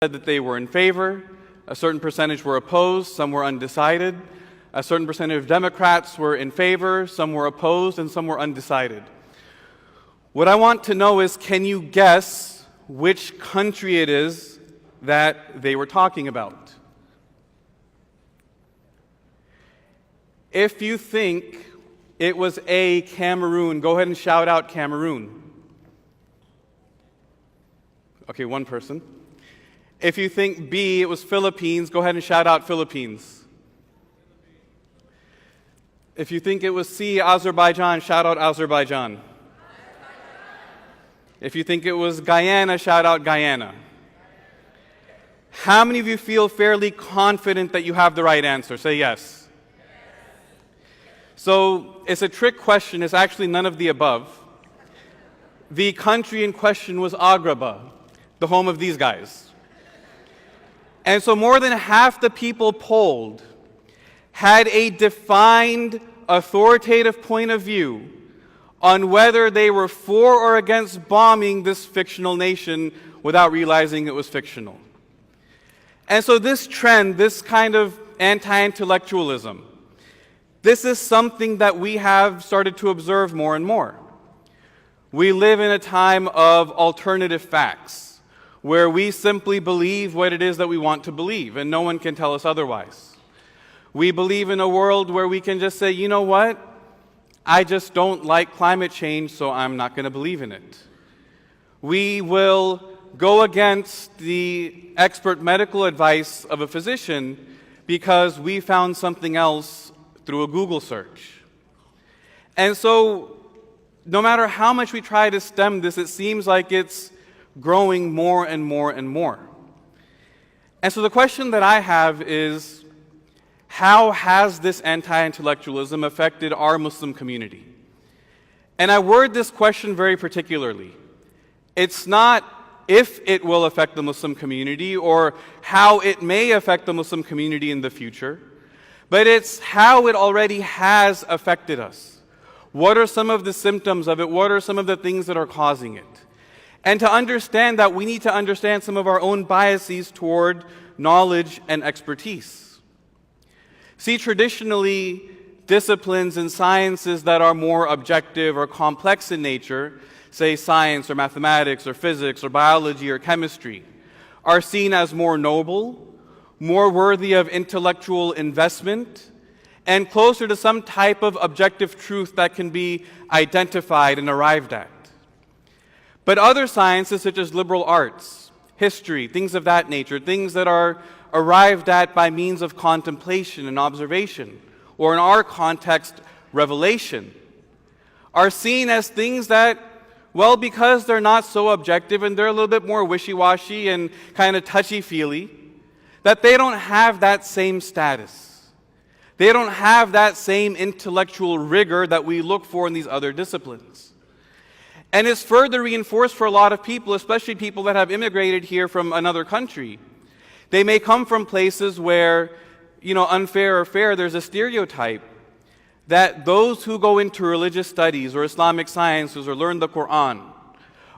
said that they were in favor, a certain percentage were opposed, some were undecided, a certain percentage of Democrats were in favor, some were opposed, and some were undecided. What I want to know is, can you guess which country it is that they were talking about? If you think it was A, Cameroon, go ahead and shout out Cameroon. Okay, one person. If you think B, it was Philippines, go ahead and shout out Philippines. If you think it was C, Azerbaijan, shout out Azerbaijan. If you think it was Guyana, shout out Guyana. How many of you feel fairly confident that you have the right answer? Say yes. So it's a trick question. It's actually none of the above. The country in question was Agrabah, the home of these guys. And so more than half the people polled had a defined, authoritative point of view on whether they were for or against bombing this fictional nation without realizing it was fictional. And so this trend, this kind of anti-intellectualism, this is something that we have started to observe more and more. We live in a time of alternative facts, where we simply believe what it is that we want to believe, and no one can tell us otherwise. We believe in a world where we can just say, you know what? I just don't like climate change, so I'm not going to believe in it. We will go against the expert medical advice of a physician because we found something else through a Google search. And so, no matter how much we try to stem this, it seems like it's growing more and more and more. And so the question that I have is, how has this anti-intellectualism affected our Muslim community? And I word this question very particularly. It's not if it will affect the Muslim community or how it may affect the Muslim community in the future, but it's how it already has affected us. What are some of the symptoms of it? What are some of the things that are causing it? And to understand that, we need to understand some of our own biases toward knowledge and expertise. See, traditionally, disciplines and sciences that are more objective or complex in nature, say science or mathematics or physics or biology or chemistry, are seen as more noble, more worthy of intellectual investment, and closer to some type of objective truth that can be identified and arrived at. But other sciences, such as liberal arts, history, things of that nature, things that are arrived at by means of contemplation and observation, or in our context, revelation, are seen as things that, well, because they're not so objective and they're a little bit more wishy-washy and kind of touchy-feely, that they don't have that same status. They don't have that same intellectual rigor that we look for in these other disciplines. And it's further reinforced for a lot of people, especially people that have immigrated here from another country. They may come from places where, unfair or fair, there's a stereotype that those who go into religious studies or Islamic sciences or learn the Quran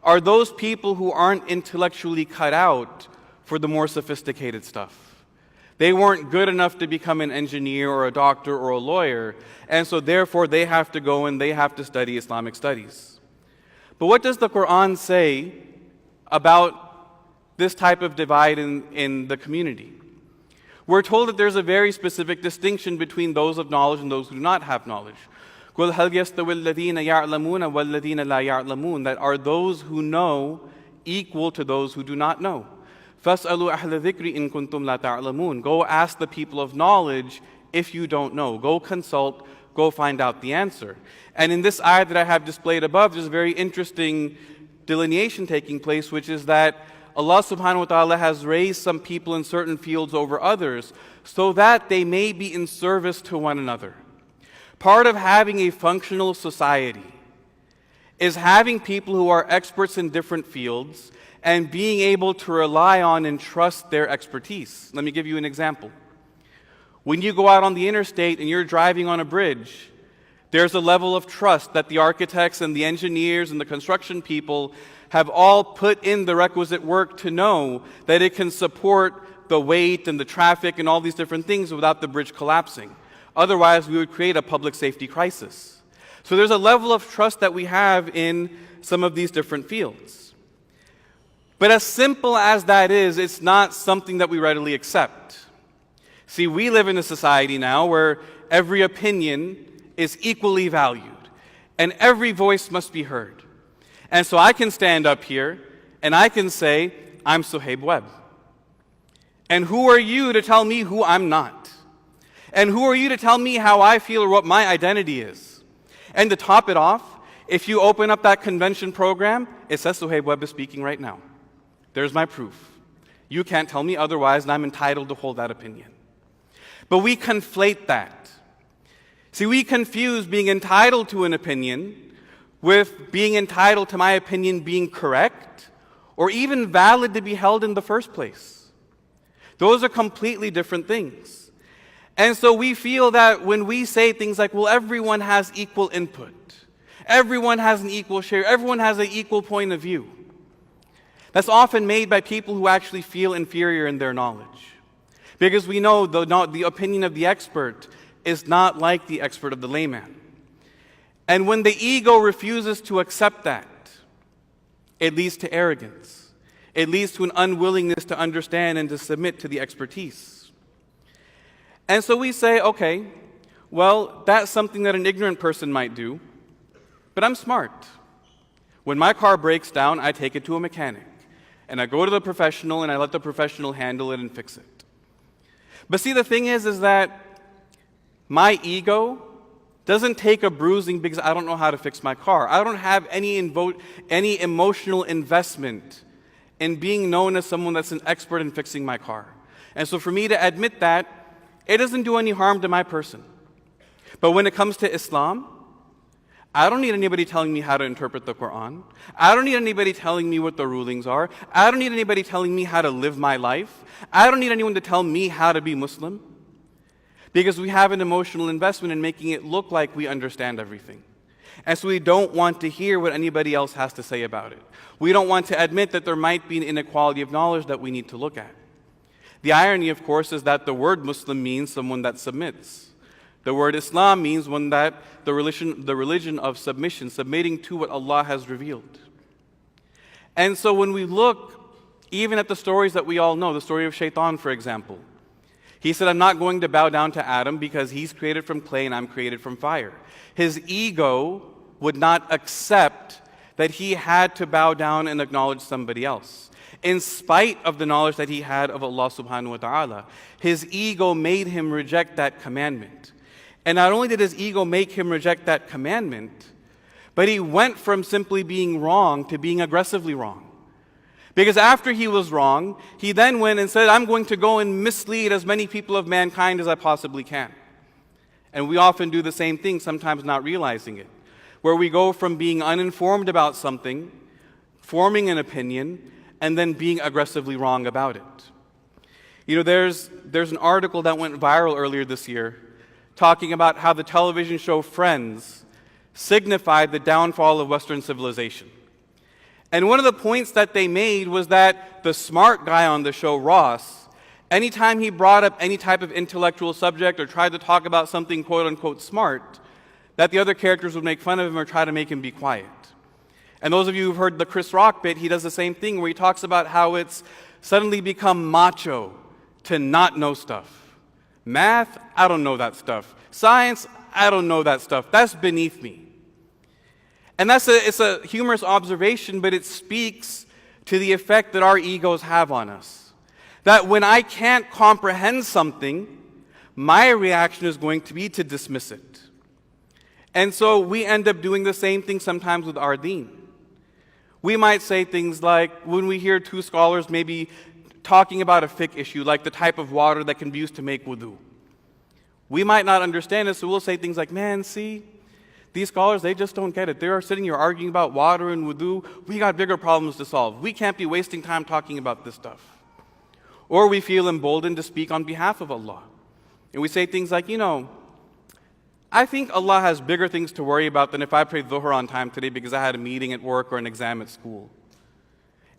are those people who aren't intellectually cut out for the more sophisticated stuff. They weren't good enough to become an engineer or a doctor or a lawyer, and so therefore they have to go and they have to study Islamic studies. But what does the Quran say about this type of divide in the community? We're told that there's a very specific distinction between those of knowledge and those who do not have knowledge. قُلْ هَلْ يَسْتَوِي الَّذِينَ يَعْلَمُونَ وَالَّذِينَ لَا يَعْلَمُونَ, that are those who know equal to those who do not know. فَاسْأَلُوا أَهْلَ الذِّكْرِ إِن كُنْتُمْ لَا تَعْلَمُونَ. Go ask the people of knowledge if you don't know. Go consult, go find out the answer. And in this ayah that I have displayed above, there's a very interesting delineation taking place, which is that Allah subhanahu wa ta'ala has raised some people in certain fields over others so that they may be in service to one another. Part of having a functional society is having people who are experts in different fields and being able to rely on and trust their expertise. Let me give you an example. When you go out on the interstate and you're driving on a bridge, There's a level of trust that the architects and the engineers and the construction people have all put in the requisite work to know that it can support the weight and the traffic and all these different things without the bridge collapsing. Otherwise, we would create a public safety crisis. So there's a level of trust that we have in some of these different fields. But as simple as that is, it's not something that we readily accept. See, we live in a society now where every opinion is equally valued, and every voice must be heard. And so I can stand up here, and I can say, I'm Suhaib Webb. And who are you to tell me who I'm not? And who are you to tell me how I feel or what my identity is? And to top it off, if you open up that convention program, it says Suhaib Webb is speaking right now. There's my proof. You can't tell me otherwise, and I'm entitled to hold that opinion. But we conflate that. See, we confuse being entitled to an opinion with being entitled to my opinion being correct or even valid to be held in the first place. Those are completely different things. And so we feel that when we say things like, well, everyone has equal input, everyone has an equal share, everyone has an equal point of view, that's often made by people who actually feel inferior in their knowledge. Because we know the opinion of the expert is not like the expert of the layman. And when the ego refuses to accept that, it leads to arrogance. It leads to an unwillingness to understand and to submit to the expertise. And so we say, okay, well, that's something that an ignorant person might do, but I'm smart. When my car breaks down, I take it to a mechanic, and I go to the professional, and I let the professional handle it and fix it. But see, the thing is that my ego doesn't take a bruising because I don't know how to fix my car. I don't have any emotional investment in being known as someone that's an expert in fixing my car. And so for me to admit that, it doesn't do any harm to my person. But when it comes to Islam, I don't need anybody telling me how to interpret the Quran. I don't need anybody telling me what the rulings are. I don't need anybody telling me how to live my life. I don't need anyone to tell me how to be Muslim. Because we have an emotional investment in making it look like we understand everything. And so we don't want to hear what anybody else has to say about it. We don't want to admit that there might be an inequality of knowledge that we need to look at. The irony, of course, is that the word Muslim means someone that submits. The word Islam means one that the religion of submission, submitting to what Allah has revealed. And so when we look even at the stories that we all know, the story of Shaitan, for example, he said, I'm not going to bow down to Adam because he's created from clay and I'm created from fire. His ego would not accept that he had to bow down and acknowledge somebody else. In spite of the knowledge that he had of Allah subhanahu wa ta'ala, his ego made him reject that commandment. And not only did his ego make him reject that commandment, but he went from simply being wrong to being aggressively wrong. Because after he was wrong, he then went and said, I'm going to go and mislead as many people of mankind as I possibly can. And we often do the same thing, sometimes not realizing it, where we go from being uninformed about something, forming an opinion, and then being aggressively wrong about it. You know, there's an article that went viral earlier this year talking about how the television show Friends signified the downfall of Western civilization. And one of the points that they made was that the smart guy on the show, Ross, anytime he brought up any type of intellectual subject or tried to talk about something quote-unquote smart, that the other characters would make fun of him or try to make him be quiet. And those of you who've heard the Chris Rock bit, he does the same thing where he talks about how it's suddenly become macho to not know stuff. Math, I don't know that stuff. Science, I don't know that stuff. That's beneath me. And it's a humorous observation, but it speaks to the effect that our egos have on us. That when I can't comprehend something, my reaction is going to be to dismiss it. And so we end up doing the same thing sometimes with our deen. We might say things like, when we hear two scholars maybe talking about a fiqh issue, like the type of water that can be used to make wudu. We might not understand it, so we'll say things like, man, see, these scholars, they just don't get it. They are sitting here arguing about water and wudu. We got bigger problems to solve. We can't be wasting time talking about this stuff. Or we feel emboldened to speak on behalf of Allah. And we say things like, I think Allah has bigger things to worry about than if I prayed Dhuhr on time today because I had a meeting at work or an exam at school.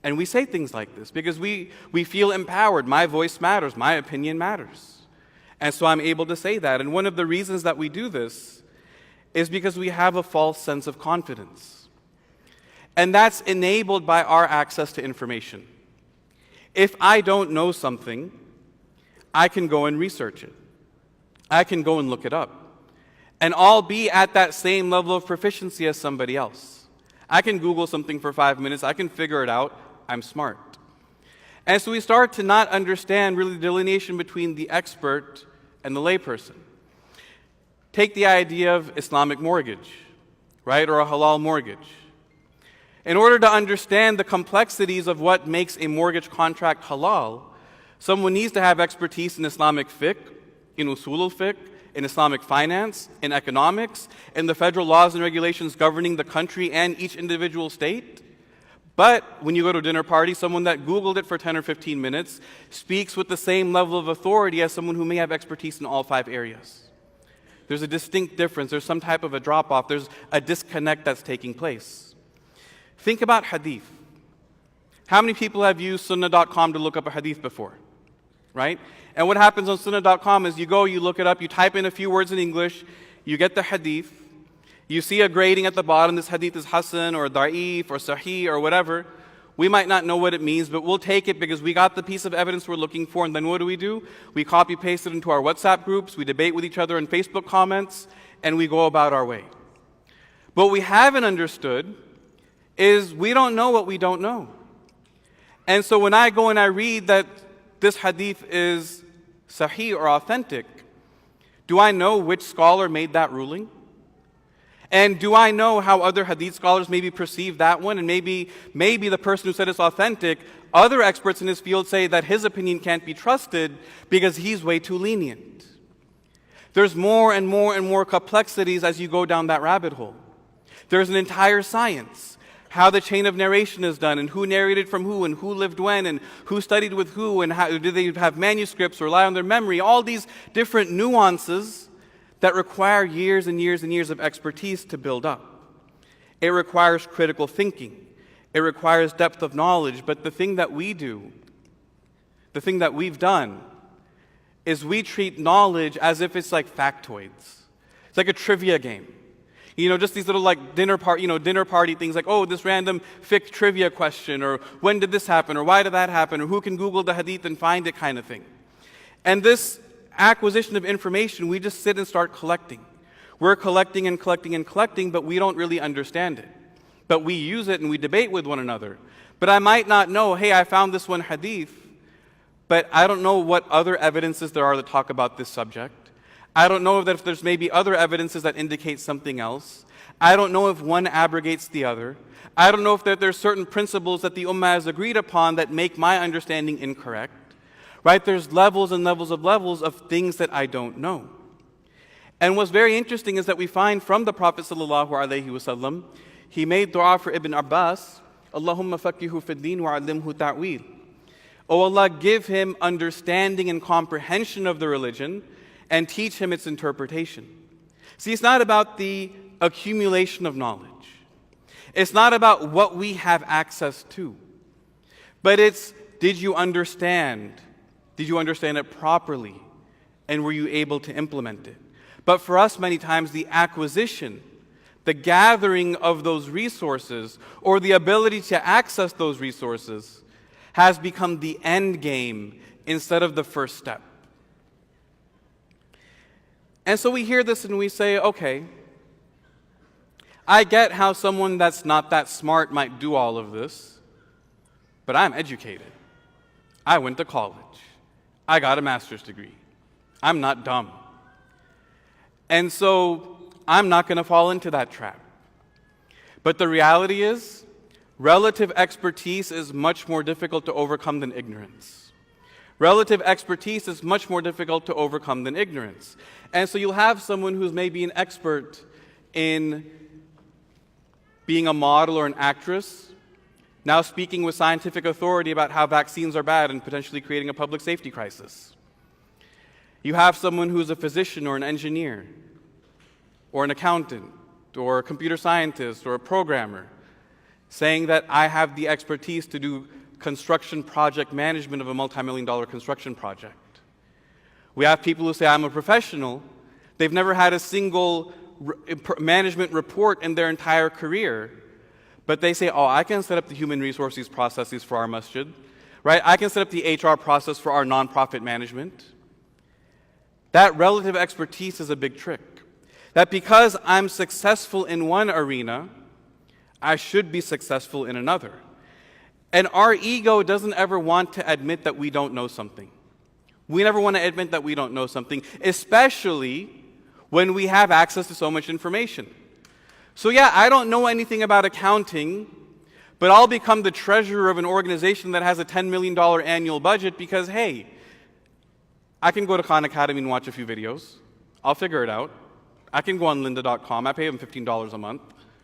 And we say things like this because we feel empowered. My voice matters. My opinion matters. And so I'm able to say that. And one of the reasons that we do this is because we have a false sense of confidence. And that's enabled by our access to information. If I don't know something, I can go and research it. I can go and look it up. And I'll be at that same level of proficiency as somebody else. I can Google something for 5 minutes. I can figure it out. I'm smart. And so we start to not understand really the delineation between the expert and the layperson. Take the idea of Islamic mortgage, right, or a halal mortgage. In order to understand the complexities of what makes a mortgage contract halal, someone needs to have expertise in Islamic fiqh, in usul al-fiqh, in Islamic finance, in economics, in the federal laws and regulations governing the country and each individual state. But when you go to a dinner party, someone that Googled it for 10 or 15 minutes speaks with the same level of authority as someone who may have expertise in all 5 areas. There's a distinct difference. There's some type of a drop-off. There's a disconnect that's taking place. Think about hadith. How many people have used sunnah.com to look up a hadith before? Right? And what happens on sunnah.com is you go, you look it up, you type in a few words in English, you get the hadith, you see a grading at the bottom, this hadith is hasan or da'if or sahih or whatever. We might not know what it means, but we'll take it because we got the piece of evidence we're looking for, and then what do? We copy paste it into our WhatsApp groups, we debate with each other in Facebook comments, and we go about our way. But what we haven't understood is we don't know what we don't know. And so when I go and I read that this hadith is sahih or authentic, do I know which scholar made that ruling? And do I know how other hadith scholars maybe perceive that one? And maybe the person who said it's authentic, other experts in his field say that his opinion can't be trusted because he's way too lenient. There's more and more and more complexities as you go down that rabbit hole. There's an entire science. How the chain of narration is done, and who narrated from who, and who lived when, and who studied with who, and how do they have manuscripts or rely on their memory, all these different nuances that require years and years and years of expertise to build up. It requires critical thinking. It requires depth of knowledge, but the thing that we do, the thing that we've done, is we treat knowledge as if it's like factoids. It's like a trivia game. You know, just these little like dinner party things like, oh, this random fiqh trivia question, or when did this happen, or why did that happen, or who can Google the hadith and find it kind of thing. And this acquisition of information, we just sit and start collecting. We're collecting and collecting and collecting, but we don't really understand it. But we use it and we debate with one another. But I might not know, hey, I found this one hadith, but I don't know what other evidences there are that talk about this subject. I don't know if there's maybe other evidences that indicate something else. I don't know if one abrogates the other. I don't know if there's certain principles that the Ummah has agreed upon that make my understanding incorrect. Right? There's levels and levels of things that I don't know. And what's very interesting is that we find from the Prophet ﷺ, he made dua for Ibn Abbas, Allahumma faqihu fid din wa alimhu ta'wil. Oh Allah, give him understanding and comprehension of the religion, and teach him its interpretation. See, it's not about the accumulation of knowledge. It's not about what we have access to. But it's, did you understand? Did you understand it properly? And were you able to implement it? But for us, many times, the acquisition, the gathering of those resources, or the ability to access those resources, has become the end game instead of the first step. And so we hear this and we say, okay, I get how someone that's not that smart might do all of this, but I'm educated. I went to college. I got a master's degree. I'm not dumb. And so I'm not going to fall into that trap. But the reality is, relative expertise is much more difficult to overcome than ignorance. Relative expertise is much more difficult to overcome than ignorance. And so you'll have someone who's maybe an expert in being a model or an actress, now speaking with scientific authority about how vaccines are bad and potentially creating a public safety crisis. You have someone who's a physician or an engineer, or an accountant or a computer scientist or a programmer saying that I have the expertise to do construction project management of a multi-million-dollar construction project. We have people who say, I'm a professional. They've never had a single management report in their entire career, but they say, oh, I can set up the human resources processes for our masjid, right? I can set up the HR process for our nonprofit management. That relative expertise is a big trick. That because I'm successful in one arena, I should be successful in another. And our ego doesn't ever want to admit that we don't know something. We never want to admit that we don't know something, especially when we have access to so much information. So yeah, I don't know anything about accounting, but I'll become the treasurer of an organization that has a $10 million annual budget because, hey, I can go to Khan Academy and watch a few videos. I'll figure it out. I can go on lynda.com. I pay them $15 a month,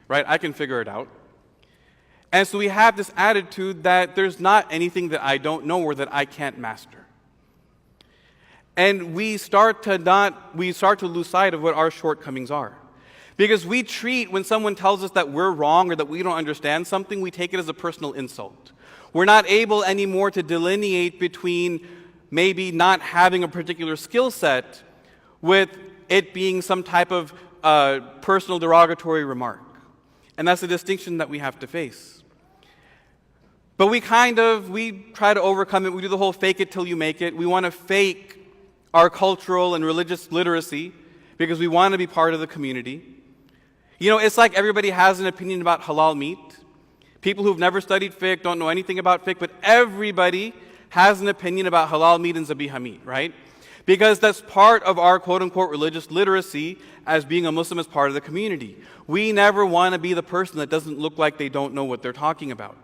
right? I can figure it out. And so we have this attitude that there's not anything that I don't know or that I can't master. And we start to lose sight of what our shortcomings are. Because we treat, when someone tells us that we're wrong or that we don't understand something, we take it as a personal insult. We're not able anymore to delineate between maybe not having a particular skill set with it being some type of personal derogatory remark. And that's a distinction that we have to face. But we try to overcome it. We do the whole fake it till you make it. We want to fake our cultural and religious literacy because we want to be part of the community. You know, it's like everybody has an opinion about halal meat. People who've never studied fiqh don't know anything about fiqh, but everybody has an opinion about halal meat and zabiha meat, right? Because that's part of our quote-unquote religious literacy as being a Muslim as part of the community. We never want to be the person that doesn't look like they don't know what they're talking about.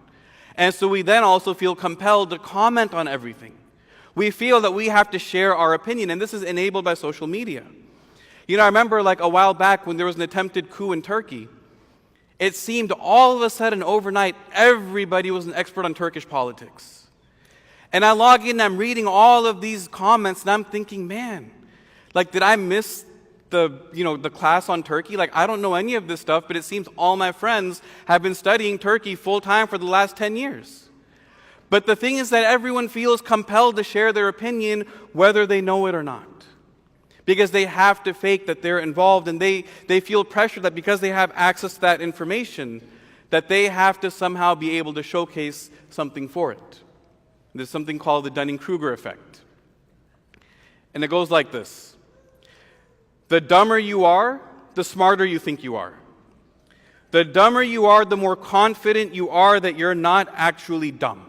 And so we then also feel compelled to comment on everything. We feel that we have to share our opinion, and this is enabled by social media. You know, I remember like a while back when there was an attempted coup in Turkey, it seemed all of a sudden overnight everybody was an expert on Turkish politics. And I log in and I'm reading all of these comments and I'm thinking, man, like did I miss the class on Turkey? Like I don't know any of this stuff, but it seems all my friends have been studying Turkey full time for the last 10 years. But the thing is that everyone feels compelled to share their opinion whether they know it or not. Because they have to fake that they're involved, and they feel pressure that because they have access to that information, that they have to somehow be able to showcase something for it. There's something called the Dunning-Kruger effect. And it goes like this. The dumber you are, the smarter you think you are. The dumber you are, the more confident you are that you're not actually dumb.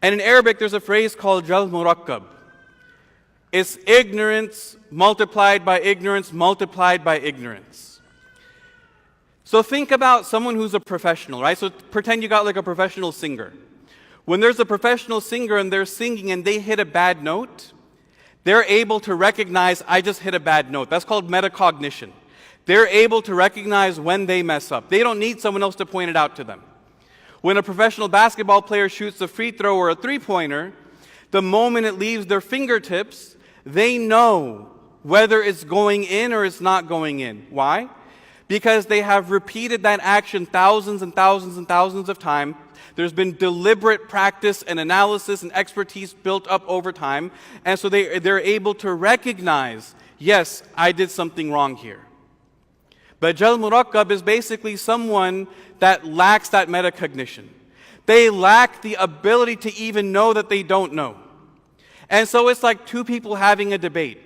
And in Arabic, there's a phrase called jal murakkab. It's ignorance multiplied by ignorance multiplied by ignorance. So think about someone who's a professional, right? So pretend you got like a professional singer. When there's a professional singer and they're singing and they hit a bad note, they're able to recognize, I just hit a bad note. That's called metacognition. They're able to recognize when they mess up. They don't need someone else to point it out to them. When a professional basketball player shoots a free throw or a three-pointer, the moment it leaves their fingertips, they know whether it's going in or it's not going in. Why? Because they have repeated that action thousands and thousands and thousands of times. There's been deliberate practice and analysis and expertise built up over time. And so they're able to recognize, yes, I did something wrong here. But Jal Murakkab is basically someone that lacks that metacognition. They lack the ability to even know that they don't know. And so it's like two people having a debate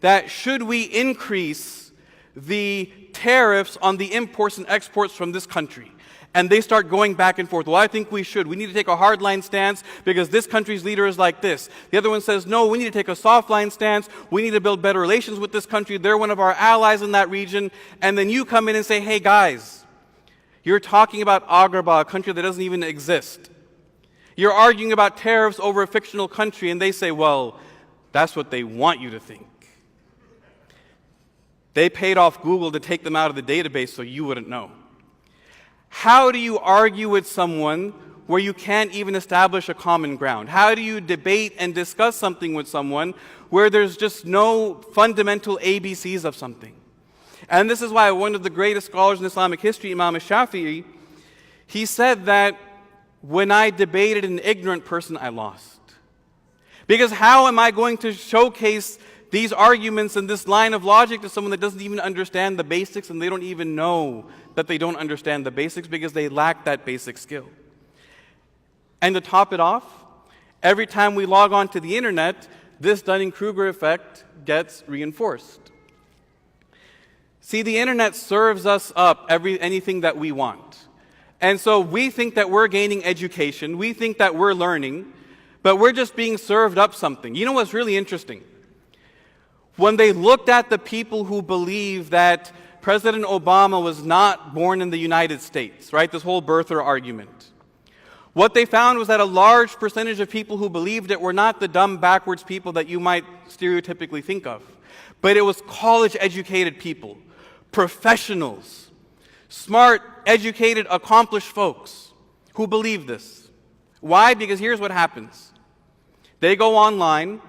that should we increase the tariffs on the imports and exports from this country? And they start going back and forth. Well, I think we should. We need to take a hardline stance because this country's leader is like this. The other one says, no, we need to take a soft line stance. We need to build better relations with this country. They're one of our allies in that region. And then you come in and say, hey guys, you're talking about Agrabah, a country that doesn't even exist. You're arguing about tariffs over a fictional country, and they say, well, that's what they want you to think. They paid off Google to take them out of the database so you wouldn't know. How do you argue with someone where you can't even establish a common ground? How do you debate and discuss something with someone where there's just no fundamental ABCs of something? And this is why one of the greatest scholars in Islamic history, Imam Shafi'i, he said that when I debated an ignorant person, I lost. Because how am I going to showcase these arguments and this line of logic to someone that doesn't even understand the basics, and they don't even know that they don't understand the basics because they lack that basic skill? And to top it off, every time we log on to the internet, this Dunning-Kruger effect gets reinforced. See, the internet serves us up anything that we want. And so we think that we're gaining education, we think that we're learning, but we're just being served up something. You know what's really interesting? When they looked at the people who believe that President Obama was not born in the United States, right? This whole birther argument. What they found was that a large percentage of people who believed it were not the dumb, backwards people that you might stereotypically think of, but it was college-educated people, professionals, smart, educated, accomplished folks who believe this. Why? Because here's what happens. They go online,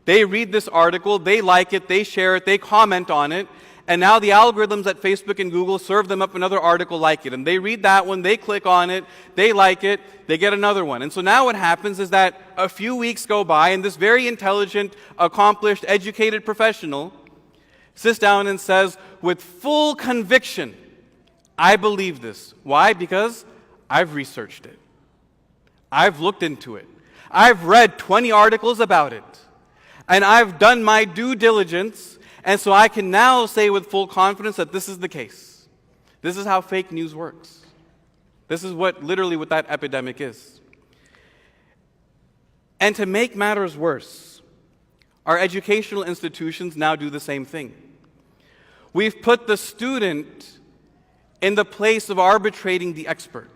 they read this article, they like it, they share it, they comment on it, and now the algorithms at Facebook and Google serve them up another article like it. And they read that one, they click on it, they like it, they get another one. And so now what happens is that a few weeks go by, and this very intelligent, accomplished, educated professional sits down and says, with full conviction, I believe this. Why? Because I've researched it. I've looked into it. I've read 20 articles about it. And I've done my due diligence. And so I can now say with full confidence that this is the case. This is how fake news works. This is literally what that epidemic is. And to make matters worse, our educational institutions now do the same thing. We've put the student in the place of arbitrating the expert.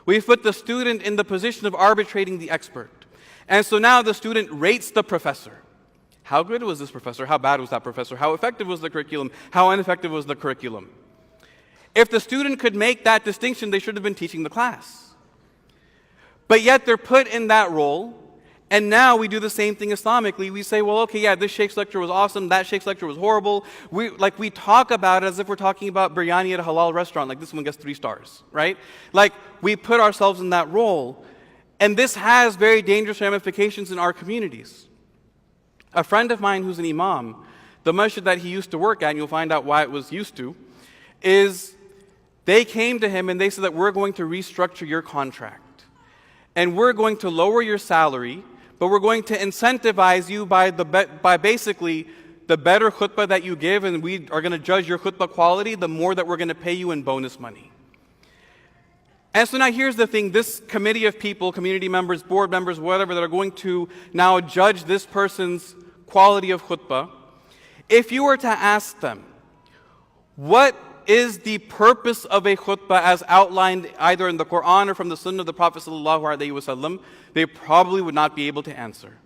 We've put the student in the position of arbitrating the expert. And so now the student rates the professor. How good was this professor? How bad was that professor? How effective was the curriculum? How ineffective was the curriculum? If the student could make that distinction, they should have been teaching the class. But yet they're put in that role, and now we do the same thing Islamically. We say, well, okay, yeah, this sheikh's lecture was awesome, that sheikh's lecture was horrible. We talk about it as if we're talking about biryani at a halal restaurant, like this one gets 3 stars, right? Like, we put ourselves in that role, and this has very dangerous ramifications in our communities. A friend of mine who's an imam, the masjid that he used to work at, and you'll find out why it was used to, is they came to him and they said that we're going to restructure your contract. And we're going to lower your salary, but we're going to incentivize you by basically the better khutbah that you give, and we are going to judge your khutbah quality, the more that we're going to pay you in bonus money. And so now here's the thing, this committee of people, community members, board members, whatever, that are going to now judge this person's quality of khutbah, if you were to ask them, what is the purpose of a khutbah as outlined either in the Quran or from the Sunnah of the Prophet ﷺ, they probably would not be able to answer.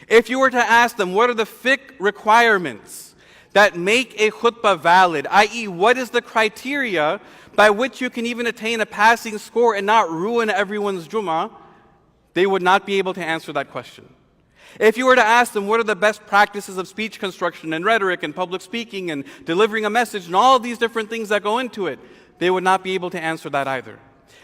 If you were to ask them, what are the fiqh requirements that make a khutbah valid, i.e., what is the criteria by which you can even attain a passing score and not ruin everyone's Jummah, they would not be able to answer that question. If you were to ask them what are the best practices of speech construction and rhetoric and public speaking and delivering a message and all of these different things that go into it, they would not be able to answer that either.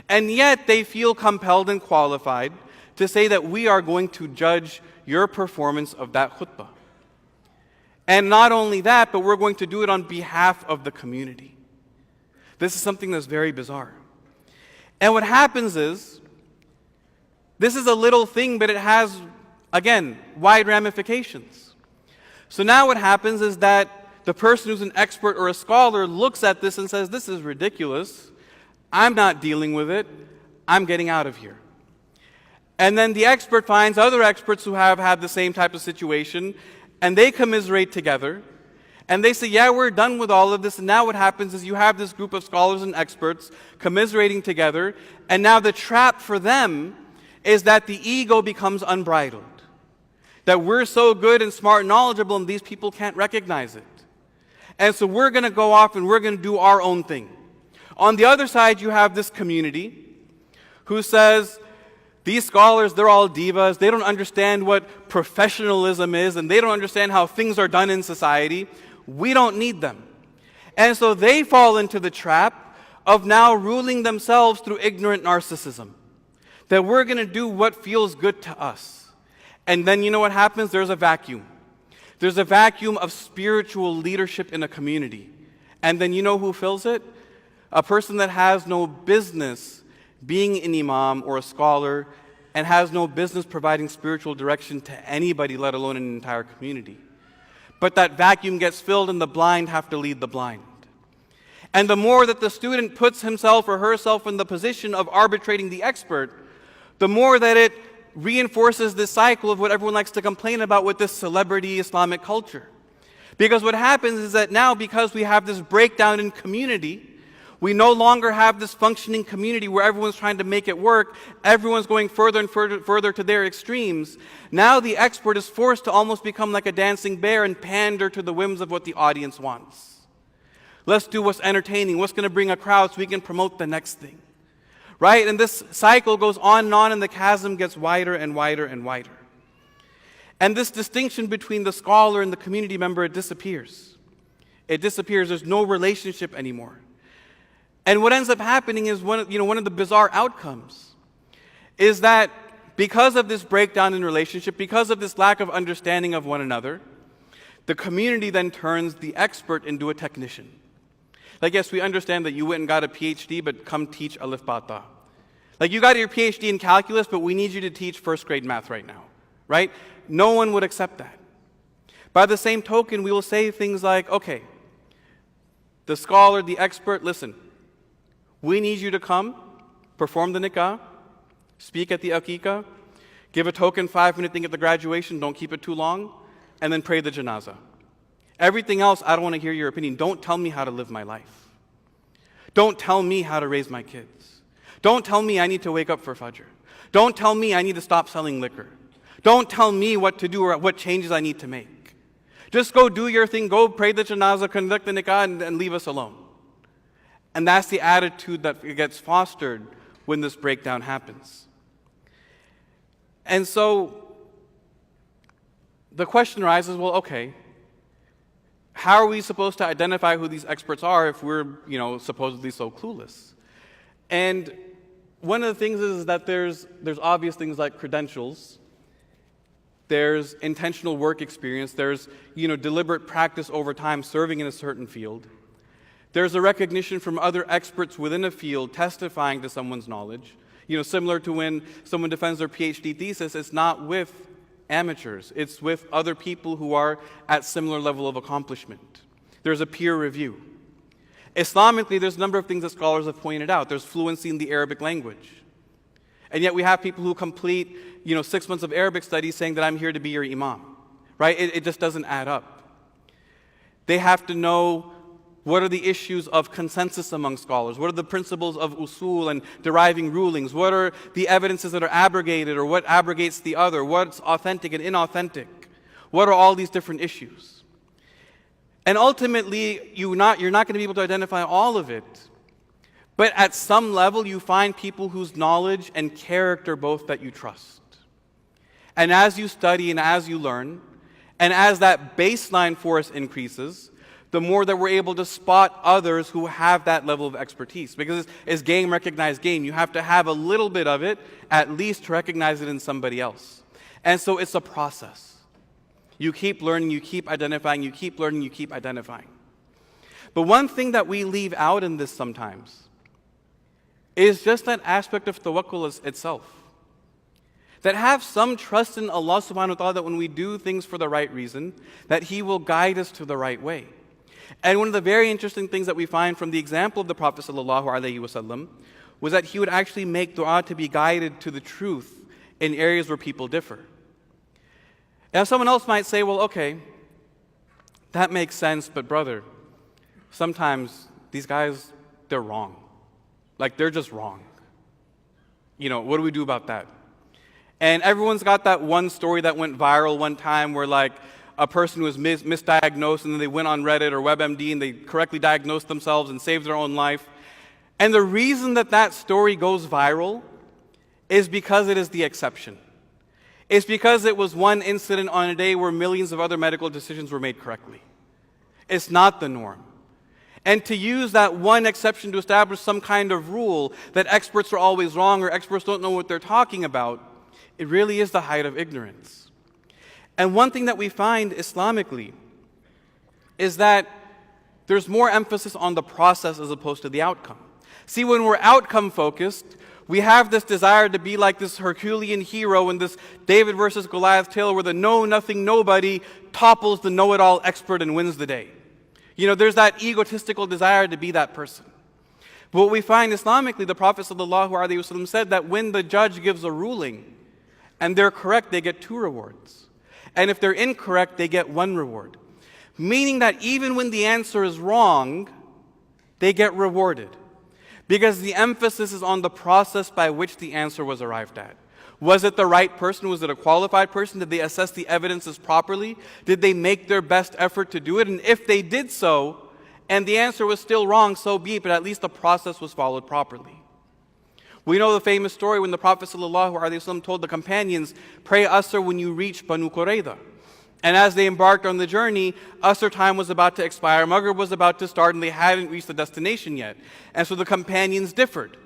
And yet they feel compelled and qualified to say that we are going to judge your performance of that khutbah. And not only that, but we're going to do it on behalf of the community. This is something that's very bizarre. And what happens is, this is a little thing, but it has, again, wide ramifications. So now what happens is that the person who's an expert or a scholar looks at this and says, this is ridiculous. I'm not dealing with it. I'm getting out of here. And then the expert finds other experts who have had the same type of situation, and they commiserate together. And they say, yeah, we're done with all of this. And now what happens is you have this group of scholars and experts commiserating together. And now the trap for them is that the ego becomes unbridled. That we're so good and smart and knowledgeable and these people can't recognize it. And so we're going to go off and we're going to do our own thing. On the other side, you have this community who says, these scholars, they're all divas. They don't understand what professionalism is, and they don't understand how things are done in society. We don't need them. And so they fall into the trap of now ruling themselves through ignorant narcissism. That we're going to do what feels good to us. And then you know what happens? There's a vacuum. There's a vacuum of spiritual leadership in a community. And then you know who fills it? A person that has no business being an imam or a scholar and has no business providing spiritual direction to anybody, let alone an entire community. But that vacuum gets filled and the blind have to lead the blind. And the more that the student puts himself or herself in the position of arbitrating the expert, the more that it reinforces this cycle of what everyone likes to complain about with this celebrity Islamic culture. Because what happens is that now, because we have this breakdown in community, we no longer have this functioning community where everyone's trying to make it work, everyone's going further and further to their extremes. Now the expert is forced to almost become like a dancing bear and pander to the whims of what the audience wants. Let's do what's entertaining, what's going to bring a crowd so we can promote the next thing. Right? And this cycle goes on, and the chasm gets wider and wider and wider. And this distinction between the scholar and the community member, it disappears. It disappears. There's no relationship anymore. And what ends up happening is one of the bizarre outcomes is that because of this breakdown in relationship, because of this lack of understanding of one another, the community then turns the expert into a technician. Like, yes, we understand that you went and got a PhD, but come teach Alif Ba Ta. Like, you got your PhD in calculus, but we need you to teach first grade math right now, right? No one would accept that. By the same token, we will say things like, okay, the scholar, the expert, listen, we need you to come, perform the nikah, speak at the aqiqah, give a token 5-minute thing at the graduation, don't keep it too long, and then pray the janazah. Everything else, I don't want to hear your opinion. Don't tell me how to live my life. Don't tell me how to raise my kids. Don't tell me I need to wake up for Fajr. Don't tell me I need to stop selling liquor. Don't tell me what to do or what changes I need to make. Just go do your thing, go pray the janazah, conduct the nikah, and leave us alone. And that's the attitude that gets fostered when this breakdown happens. And so the question arises, well, okay, how are we supposed to identify who these experts are if we're, supposedly so clueless? And one of the things is that there's obvious things like credentials, there's intentional work experience, there's, deliberate practice over time serving in a certain field. There's a recognition from other experts within a field testifying to someone's knowledge. Similar to when someone defends their PhD thesis, it's not with amateurs. It's with other people who are at similar level of accomplishment. There's a peer review. Islamically, there's a number of things that scholars have pointed out. There's fluency in the Arabic language. And yet we have people who complete, 6 months of Arabic studies saying that I'm here to be your imam. Right? It just doesn't add up. They have to know what are the issues of consensus among scholars? What are the principles of usul and deriving rulings? What are the evidences that are abrogated or what abrogates the other? What's authentic and inauthentic? What are all these different issues? And ultimately, you're not going to be able to identify all of it. But at some level, you find people whose knowledge and character both that you trust. And as you study and as you learn, and as that baseline for us increases, the more that we're able to spot others who have that level of expertise. Because it's game recognized game. You have to have a little bit of it, at least to recognize it in somebody else. And so it's a process. You keep learning, you keep identifying, you keep learning, you keep identifying. But one thing that we leave out in this sometimes is just that aspect of tawakkul itself. That have some trust in Allah subhanahu wa ta'ala that when we do things for the right reason, that He will guide us to the right way. And one of the very interesting things that we find from the example of the Prophet ﷺ was that he would actually make dua to be guided to the truth in areas where people differ. Now someone else might say, well, okay, that makes sense, but brother, sometimes these guys, they're wrong. Like, they're just wrong. What do we do about that? And everyone's got that one story that went viral one time where a person was misdiagnosed and then they went on Reddit or WebMD and they correctly diagnosed themselves and saved their own life. And the reason that story goes viral is because it is the exception. It's because it was one incident on a day where millions of other medical decisions were made correctly. It's not the norm. And to use that one exception to establish some kind of rule that experts are always wrong or experts don't know what they're talking about, it really is the height of ignorance. And one thing that we find Islamically is that there's more emphasis on the process as opposed to the outcome. See, when we're outcome focused, we have this desire to be like this Herculean hero in this David versus Goliath tale where the know-nothing nobody topples the know-it-all expert and wins the day. There's that egotistical desire to be that person. But what we find Islamically, the Prophet ﷺ said that when the judge gives a ruling and they're correct, they get 2 rewards. And if they're incorrect, they get 1 reward. Meaning that even when the answer is wrong, they get rewarded. Because the emphasis is on the process by which the answer was arrived at. Was it the right person? Was it a qualified person? Did they assess the evidences properly? Did they make their best effort to do it? And if they did so, and the answer was still wrong, so be it, but at least the process was followed properly. We know the famous story when the Prophet ﷺ told the companions, pray Asr when you reach Banu Qurayza. And as they embarked on the journey, Asr time was about to expire, Maghrib was about to start, and they hadn't reached the destination yet. And so the companions differed.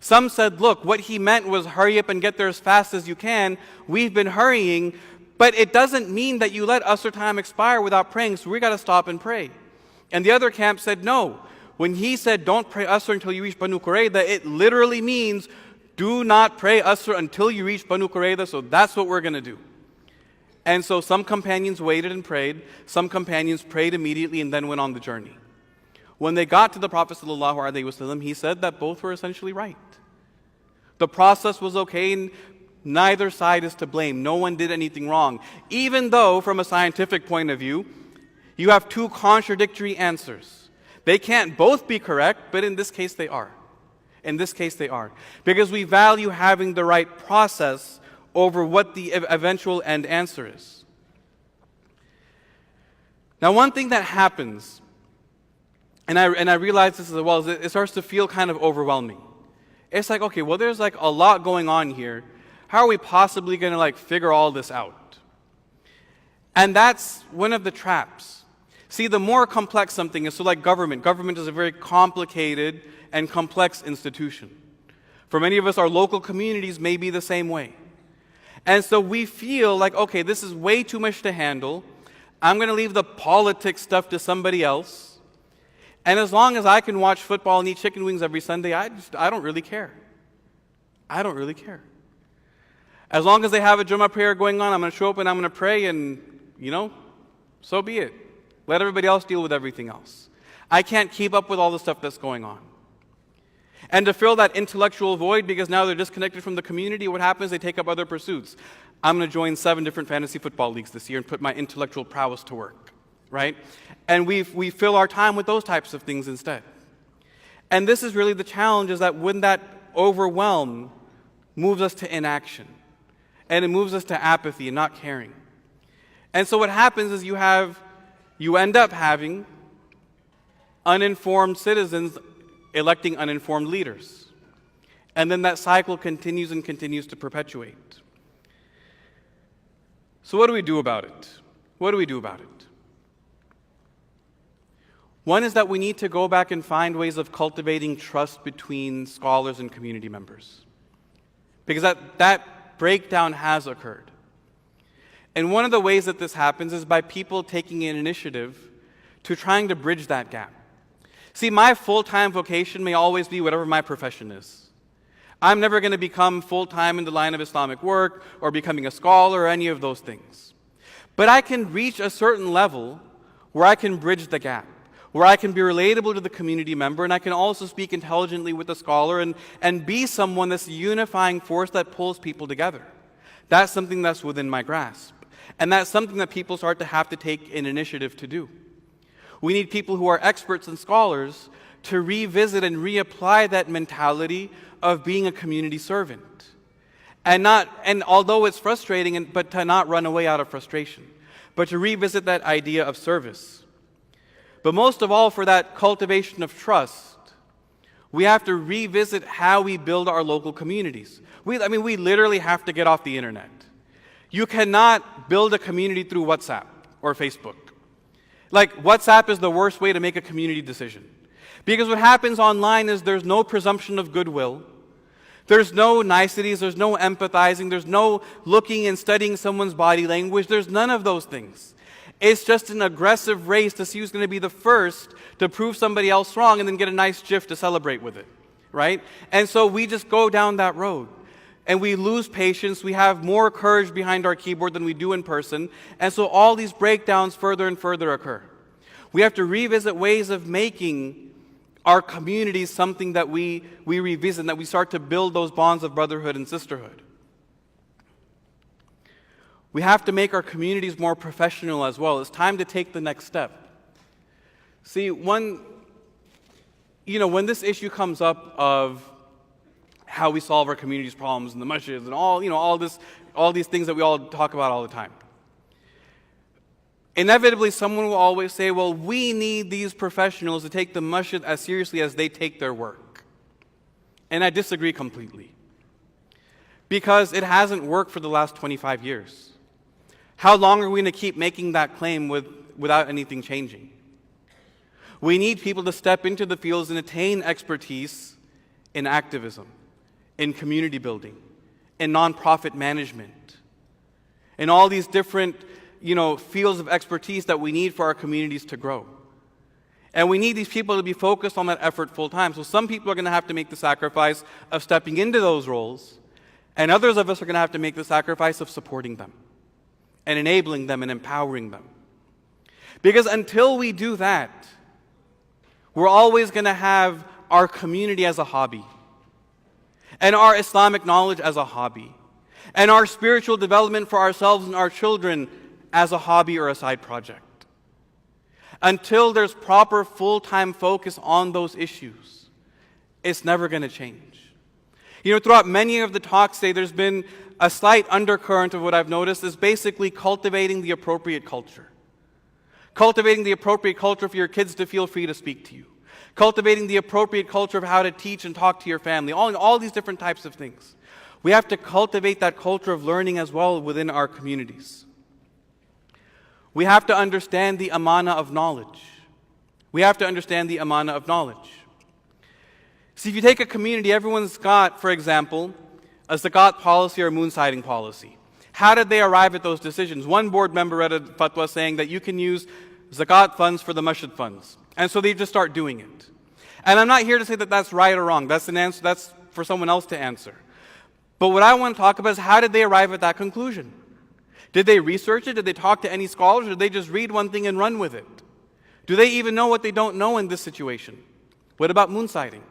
Some said, look, what he meant was hurry up and get there as fast as you can. We've been hurrying, but it doesn't mean that you let Asr time expire without praying, so we got to stop and pray. And the other camp said, no. When he said, don't pray Asr until you reach Banu Qurayza, it literally means do not pray Asr until you reach Banu Qurayza, so that's what we're going to do. And so some companions waited and prayed. Some companions prayed immediately and then went on the journey. When they got to the Prophet ﷺ, he said that both were essentially right. The process was okay and neither side is to blame. No one did anything wrong. Even though, from a scientific point of view, you have 2 contradictory answers. They can't both be correct, but in this case they are. In this case they are. Because we value having the right process over what the eventual end answer is. Now, one thing that happens, and I realize this as well, is it starts to feel kind of overwhelming. It's like, okay, well, there's like a lot going on here. How are we possibly going to figure all this out? And that's one of the traps. See, the more complex something is, so like government is a very complicated and complex institution. For many of us, our local communities may be the same way. And so we feel like, okay, this is way too much to handle. I'm going to leave the politics stuff to somebody else. And as long as I can watch football and eat chicken wings every Sunday, I don't really care. I don't really care. As long as they have a Jummah prayer going on, I'm going to show up and I'm going to pray and, so be it. Let everybody else deal with everything else. I can't keep up with all the stuff that's going on. And to fill that intellectual void, because now they're disconnected from the community, what happens? They take up other pursuits. I'm going to join 7 different fantasy football leagues this year and put my intellectual prowess to work, right? And we fill our time with those types of things instead. And this is really the challenge, is that when that overwhelm moves us to inaction, and it moves us to apathy and not caring. And so what happens is you end up having uninformed citizens electing uninformed leaders. And then that cycle continues and continues to perpetuate. So what do we do about it? What do we do about it? One is that we need to go back and find ways of cultivating trust between scholars and community members. Because that breakdown has occurred. And one of the ways that this happens is by people taking an initiative to trying to bridge that gap. See, my full-time vocation may always be whatever my profession is. I'm never going to become full-time in the line of Islamic work or becoming a scholar or any of those things. But I can reach a certain level where I can bridge the gap, where I can be relatable to the community member, and I can also speak intelligently with the scholar and be someone that's a unifying force that pulls people together. That's something that's within my grasp. And that's something that people start to have to take an initiative to do. We need people who are experts and scholars to revisit and reapply that mentality of being a community servant. And although it's frustrating, but to not run away out of frustration, but to revisit that idea of service. But most of all, for that cultivation of trust, we have to revisit how we build our local communities. We literally have to get off the internet. You cannot build a community through WhatsApp or Facebook. Like, WhatsApp is the worst way to make a community decision. Because what happens online is there's no presumption of goodwill. There's no niceties, there's no empathizing, there's no looking and studying someone's body language. There's none of those things. It's just an aggressive race to see who's going to be the first to prove somebody else wrong and then get a nice gif to celebrate with it, right? And so we just go down that road. And we lose patience. We have more courage behind our keyboard than we do in person. And so all these breakdowns further and further occur. We have to revisit ways of making our communities something that we revisit, and that we start to build those bonds of brotherhood and sisterhood. We have to make our communities more professional as well. It's time to take the next step. See, when this issue comes up of how we solve our community's problems and the masjids and all these things that we all talk about all the time. Inevitably, someone will always say, well, we need these professionals to take the masjid as seriously as they take their work. And I disagree completely. Because it hasn't worked for the last 25 years. How long are we going to keep making that claim without anything changing? We need people to step into the fields and attain expertise in activism, in community building, in nonprofit management, in all these different, fields of expertise that we need for our communities to grow. And we need these people to be focused on that effort full time. So some people are going to have to make the sacrifice of stepping into those roles, and others of us are going to have to make the sacrifice of supporting them, and enabling them and empowering them. Because until we do that, we're always going to have our community as a hobby, and our Islamic knowledge as a hobby, and our spiritual development for ourselves and our children as a hobby or a side project. Until there's proper full-time focus on those issues, it's never going to change. Throughout many of the talks today, there's been a slight undercurrent of what I've noticed is basically cultivating the appropriate culture. Cultivating the appropriate culture for your kids to feel free to speak to you. Cultivating the appropriate culture of how to teach and talk to your family. All these different types of things. We have to cultivate that culture of learning as well within our communities. We have to understand the amana of knowledge. We have to understand the amana of knowledge. See, if you take a community, everyone's got, for example, a zakat policy or a moon sighting policy. How did they arrive at those decisions? One board member read a fatwa saying that you can use zakat funds for the masjid funds. And so they just start doing it. And I'm not here to say that that's right or wrong. That's an answer. That's for someone else to answer. But what I want to talk about is how did they arrive at that conclusion? Did they research it? Did they talk to any scholars? Or did they just read one thing and run with it? Do they even know what they don't know in this situation? What about moon sighting?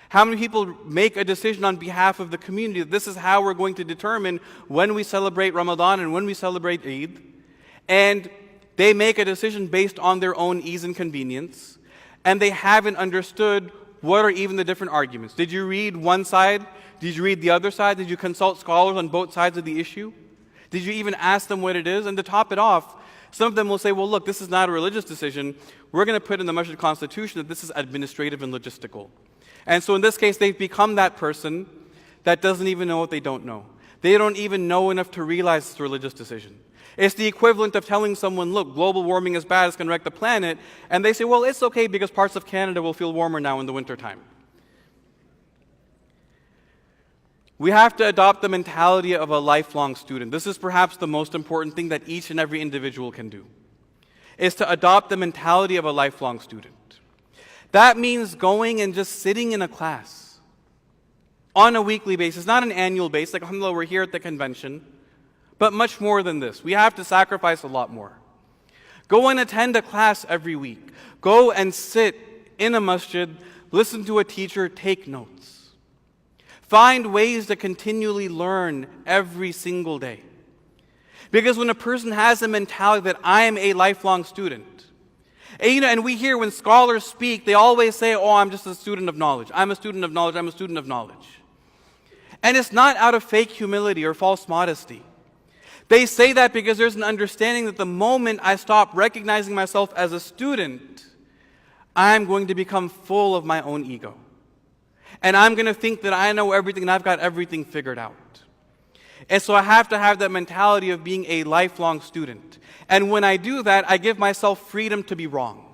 How many people make a decision on behalf of the community that this is how we're going to determine when we celebrate Ramadan and when we celebrate Eid? And they make a decision based on their own ease and convenience, and they haven't understood what are even the different arguments. Did you read one side? Did you read the other side? Did you consult scholars on both sides of the issue? Did you even ask them what it is? And to top it off, some of them will say, well, look, this is not a religious decision. We're going to put in the Masjid Constitution that this is administrative and logistical. And so in this case, they've become that person that doesn't even know what they don't know. They don't even know enough to realize it's a religious decision. It's the equivalent of telling someone, look, global warming is bad, it's going to wreck the planet. And they say, well, it's okay because parts of Canada will feel warmer now in the wintertime. We have to adopt the mentality of a lifelong student. This is perhaps the most important thing that each and every individual can do, is to adopt the mentality of a lifelong student. That means going and just sitting in a class on a weekly basis, not an annual basis, like alhamdulillah, we're here at the convention, but much more than this. We have to sacrifice a lot more. Go and attend a class every week. Go and sit in a masjid, listen to a teacher, take notes. Find ways to continually learn every single day. Because when a person has a mentality that I am a lifelong student, and we hear when scholars speak, they always say, oh, I'm just a student of knowledge. I'm a student of knowledge. I'm a student of knowledge. And it's not out of fake humility or false modesty. They say that because there's an understanding that the moment I stop recognizing myself as a student, I'm going to become full of my own ego. And I'm going to think that I know everything and I've got everything figured out. And so I have to have that mentality of being a lifelong student. And when I do that, I give myself freedom to be wrong.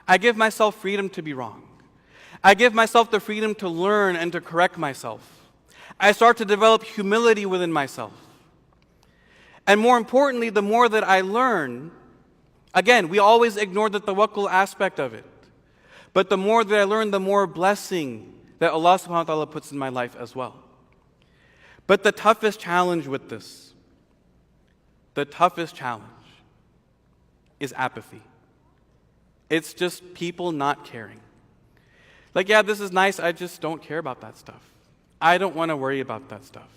I give myself freedom to be wrong. I give myself the freedom to learn and to correct myself. I start to develop humility within myself. And more importantly, the more that I learn, again, we always ignore the tawakkul aspect of it. But the more that I learn, the more blessing that Allah subhanahu wa ta'ala puts in my life as well. But the toughest challenge with this, the toughest challenge is apathy. It's just people not caring. Like, yeah, this is nice, I just don't care about that stuff. I don't want to worry about that stuff.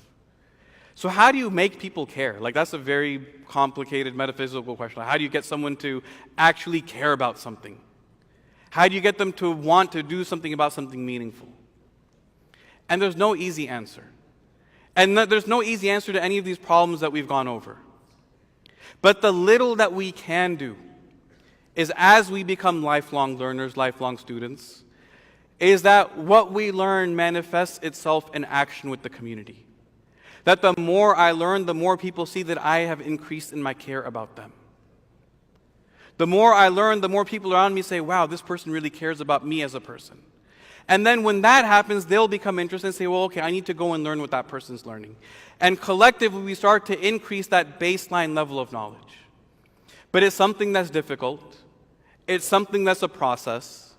So how do you make people care? Like, that's a very complicated metaphysical question. How do you get someone to actually care about something? How do you get them to want to do something about something meaningful? And there's no easy answer. And there's no easy answer to any of these problems that we've gone over. But the little that we can do is, as we become lifelong learners, lifelong students, is that what we learn manifests itself in action with the community. That the more I learn, the more people see that I have increased in my care about them. The more I learn, the more people around me say, wow, this person really cares about me as a person. And then when that happens, they'll become interested and say, well, okay, I need to go and learn what that person's learning. And collectively, we start to increase that baseline level of knowledge. But it's something that's difficult. It's something that's a process.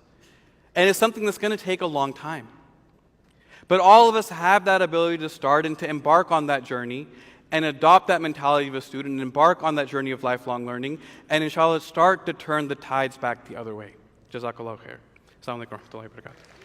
And it's something that's going to take a long time. But all of us have that ability to start and to embark on that journey and adopt that mentality of a student and embark on that journey of lifelong learning and inshallah start to turn the tides back the other way. Jazakallah khair. Assalamu alaikum wa rahmatullahi wa barakatuh.